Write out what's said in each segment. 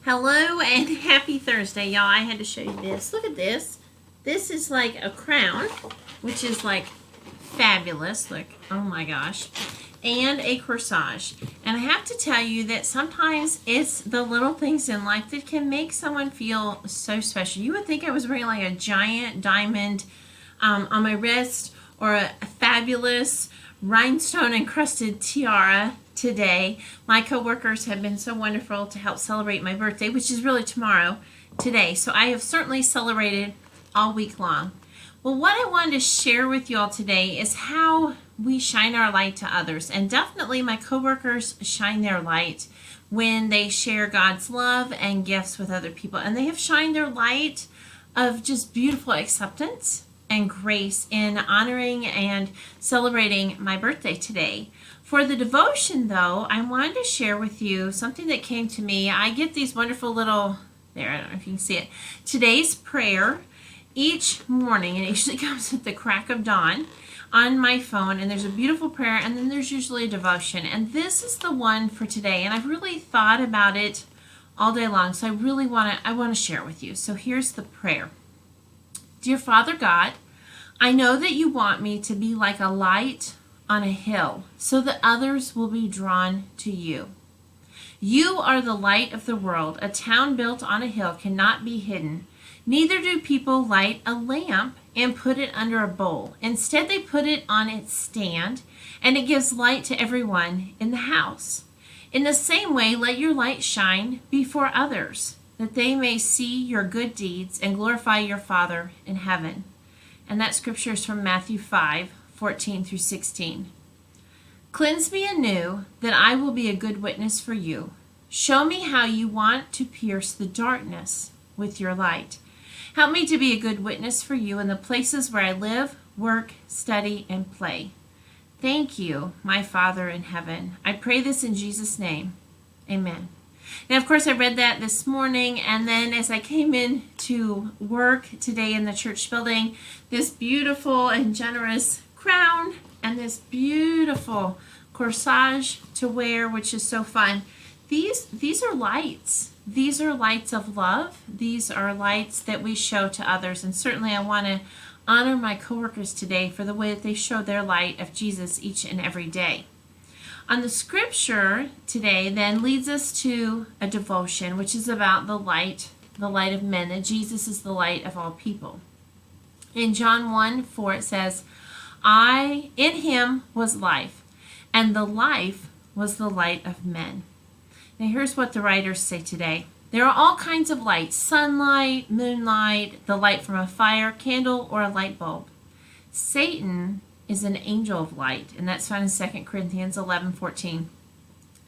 Hello and happy Thursday, y'all. I had to show you this. Look at this. This is like a crown, which is like fabulous. Look, oh my gosh. And a corsage. And I have to tell you that sometimes it's the little things in life that can make someone feel so special. You would think I was wearing like a giant diamond on my wrist or a fabulous rhinestone encrusted tiara today. My coworkers have been so wonderful to help celebrate my birthday, which is really tomorrow, today. So I have certainly celebrated all week long. Well, what I wanted to share with you all today is how we shine our light to others. And definitely my coworkers shine their light when they share God's love and gifts with other people. And they have shined their light of just beautiful acceptance and grace in honoring and celebrating my birthday today. For the devotion, though, I wanted to share with you something that came to me. I get these wonderful little, there, I don't know if you can see it, today's prayer each morning, and it usually comes at the crack of dawn on my phone, and there's a beautiful prayer, and then there's usually a devotion. And this is the one for today, and I've really thought about it all day long, so I want to share it with you. So here's the prayer. Dear Father God, I know that you want me to be like a light on a hill so that others will be drawn to you. You are the light of the world. A town built on a hill cannot be hidden. Neither do people light a lamp and put it under a bowl. Instead, they put it on its stand, and it gives light to everyone in the house. In the same way, let your light shine before others, that they may see your good deeds and glorify your Father in heaven. And that scripture is from Matthew 5:14 through 16. Cleanse me anew, that I will be a good witness for you. Show me how you want to pierce the darkness with your light. Help me to be a good witness for you in the places where I live, work, study, and play. Thank you, my Father in heaven. I pray this in Jesus' name. Amen. And of course, I read that this morning, and then as I came in to work today in the church building, this beautiful and generous crown and this beautiful corsage to wear, which is so fun. These are lights. These are lights of love. These are lights that we show to others, and certainly I want to honor my coworkers today for the way that they show their light of Jesus each and every day. On the scripture today then leads us to a devotion, which is about the light of men, that Jesus is the light of all people. In John 1:4 it says, in him was life, and the life was the light of men. Now here's what the writers say today. There are all kinds of lights: sunlight, moonlight, the light from a fire, candle, or a light bulb. Satan is an angel of light, and that's found in 2 Corinthians 11:14,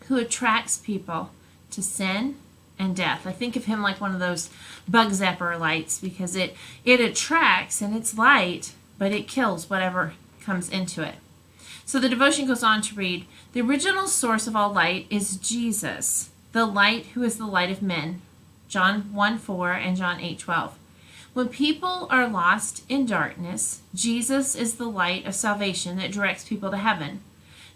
who attracts people to sin and death. I think of him like one of those bug zapper lights, because it attracts and it's light, but it kills whatever comes into it. So the devotion goes on to read, the original source of all light is Jesus, the light who is the light of men. John 1:4 and John 8:12. When people are lost in darkness, Jesus is the light of salvation that directs people to heaven.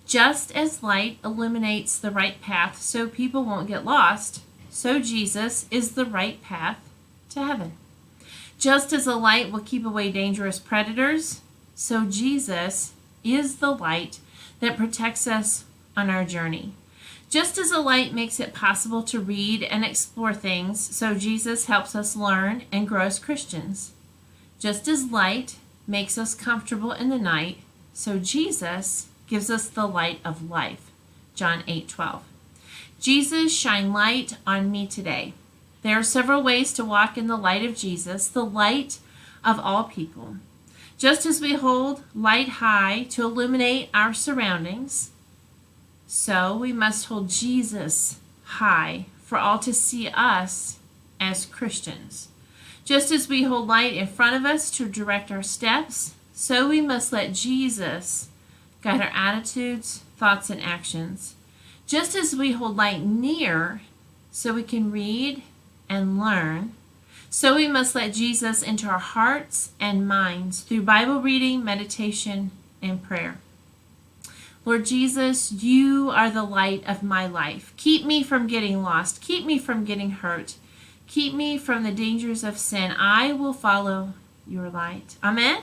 Just as light illuminates the right path so people won't get lost, so Jesus is the right path to heaven. Just as a light will keep away dangerous predators, so Jesus is the light that protects us on our journey. Just as a light makes it possible to read and explore things, so Jesus helps us learn and grow as Christians. Just as light makes us comfortable in the night, so Jesus gives us the light of life. John 8:12. Jesus, shine light on me today. There are several ways to walk in the light of Jesus, the light of all people. Just as we hold light high to illuminate our surroundings, so we must hold Jesus high for all to see us as Christians. Just as we hold light in front of us to direct our steps, so we must let Jesus guide our attitudes, thoughts, and actions. Just as we hold light near so we can read and learn, so we must let Jesus into our hearts and minds through Bible reading, meditation, and prayer. Lord Jesus, you are the light of my life. Keep me from getting lost. Keep me from getting hurt. Keep me from the dangers of sin. I will follow your light. Amen.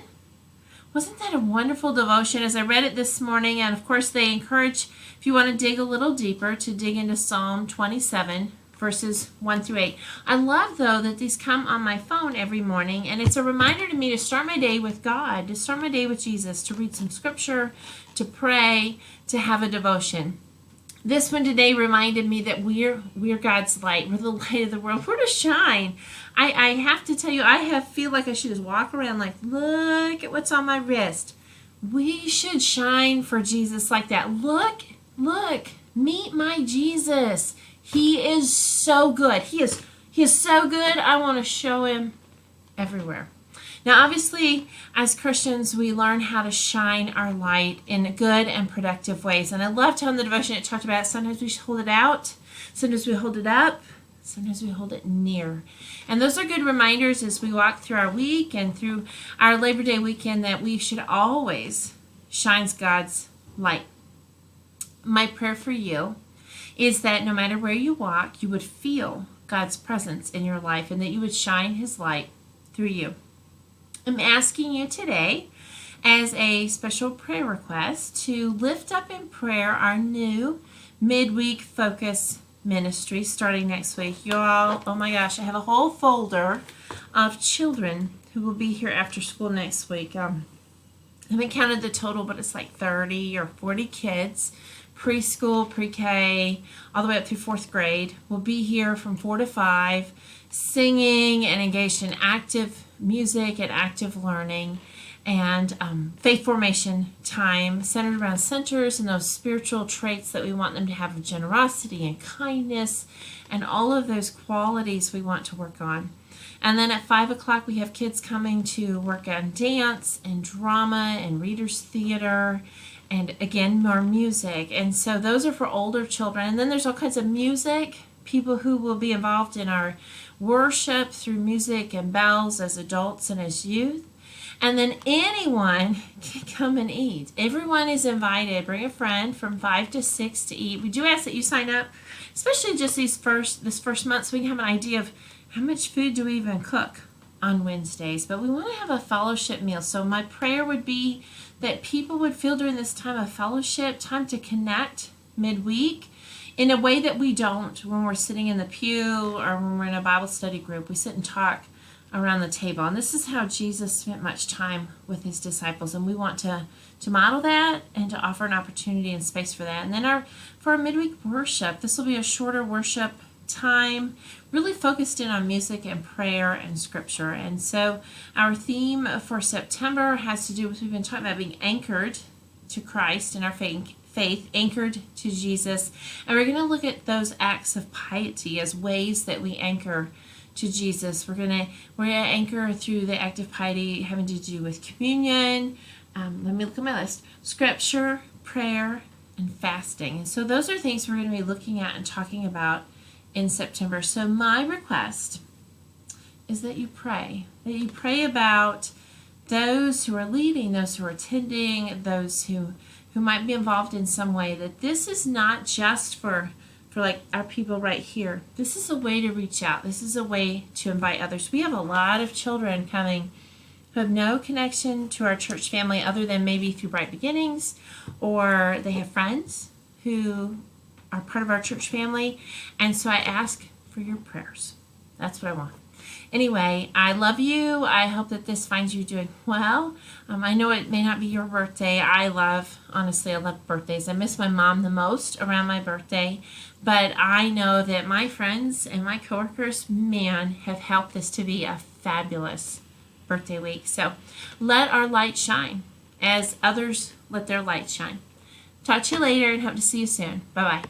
Wasn't that a wonderful devotion as I read it this morning? And of course, they encourage, if you want to dig a little deeper, to dig into Psalm 27, verses 1 through 8. I love, though, that these come on my phone every morning, and it's a reminder to me to start my day with God, to start my day with Jesus, to read some scripture, to pray, to have a devotion. This one today reminded me that we're God's light. We're the light of the world. We're to shine. I have to tell you, feel like I should just walk around like, look at what's on my wrist. We should shine for Jesus like that. Look, meet my Jesus. He is so good. He is so good. I want to show him everywhere. Now, obviously, as Christians, we learn how to shine our light in good and productive ways. And I loved how in the devotion it talked about sometimes we hold it out, sometimes we hold it up, sometimes we hold it near. And those are good reminders as we walk through our week and through our Labor Day weekend that we should always shine God's light. My prayer for you is that no matter where you walk, you would feel God's presence in your life and that you would shine his light through you. I'm asking you today as a special prayer request to lift up in prayer our new midweek focus ministry starting next week. Y'all, oh my gosh, I have a whole folder of children who will be here after school next week. I haven't counted the total, but it's like 30 or 40 kids, preschool, pre-K, all the way up through 4th grade. Will be here from 4 to 5, singing and engaged in active music and active learning and faith formation time centered around centers and those spiritual traits that we want them to have of generosity and kindness and all of those qualities we want to work on. And then at 5 o'clock we have kids coming to work on dance and drama and readers theater and again more music. And so those are for older children. And then there's all kinds of music, people who will be involved in our worship through music and bells as adults and as youth. And then anyone can come and eat. Everyone is invited. Bring a friend from 5 to 6 to eat. We do ask that you sign up, especially just this first month, so we can have an idea of how much food do we even cook on Wednesdays. But we want to have a fellowship meal. So my prayer would be that people would feel during this time of fellowship, time to connect midweek, in a way that we don't when we're sitting in the pew or when we're in a Bible study group. We sit and talk around the table. And this is how Jesus spent much time with his disciples. And we want to model that and to offer an opportunity and space for that. And then for our midweek worship, this will be a shorter worship time, really focused in on music and prayer and scripture. And so our theme for September has to do with, we've been talking about being anchored to Christ in our faith, anchored to Jesus. And we're going to look at those acts of piety as ways that we anchor to Jesus. We're gonna anchor through the act of piety having to do with communion. Let me look at my list. Scripture, prayer, and fasting. And so those are things we're going to be looking at and talking about in September. So my request is that you pray about those who are leading, those who are attending, those who might be involved in some way, that this is not just for like our people right here. This is a way to reach out. This is a way to invite others. We have a lot of children coming who have no connection to our church family other than maybe through Bright Beginnings, or they have friends who are part of our church family. And so I ask for your prayers. That's what I want. Anyway, I love you. I hope that this finds you doing well. I know it may not be your birthday. Honestly, I love birthdays. I miss my mom the most around my birthday. But I know that my friends and my coworkers, man, have helped this to be a fabulous birthday week. So let our light shine as others let their light shine. Talk to you later and hope to see you soon. Bye-bye.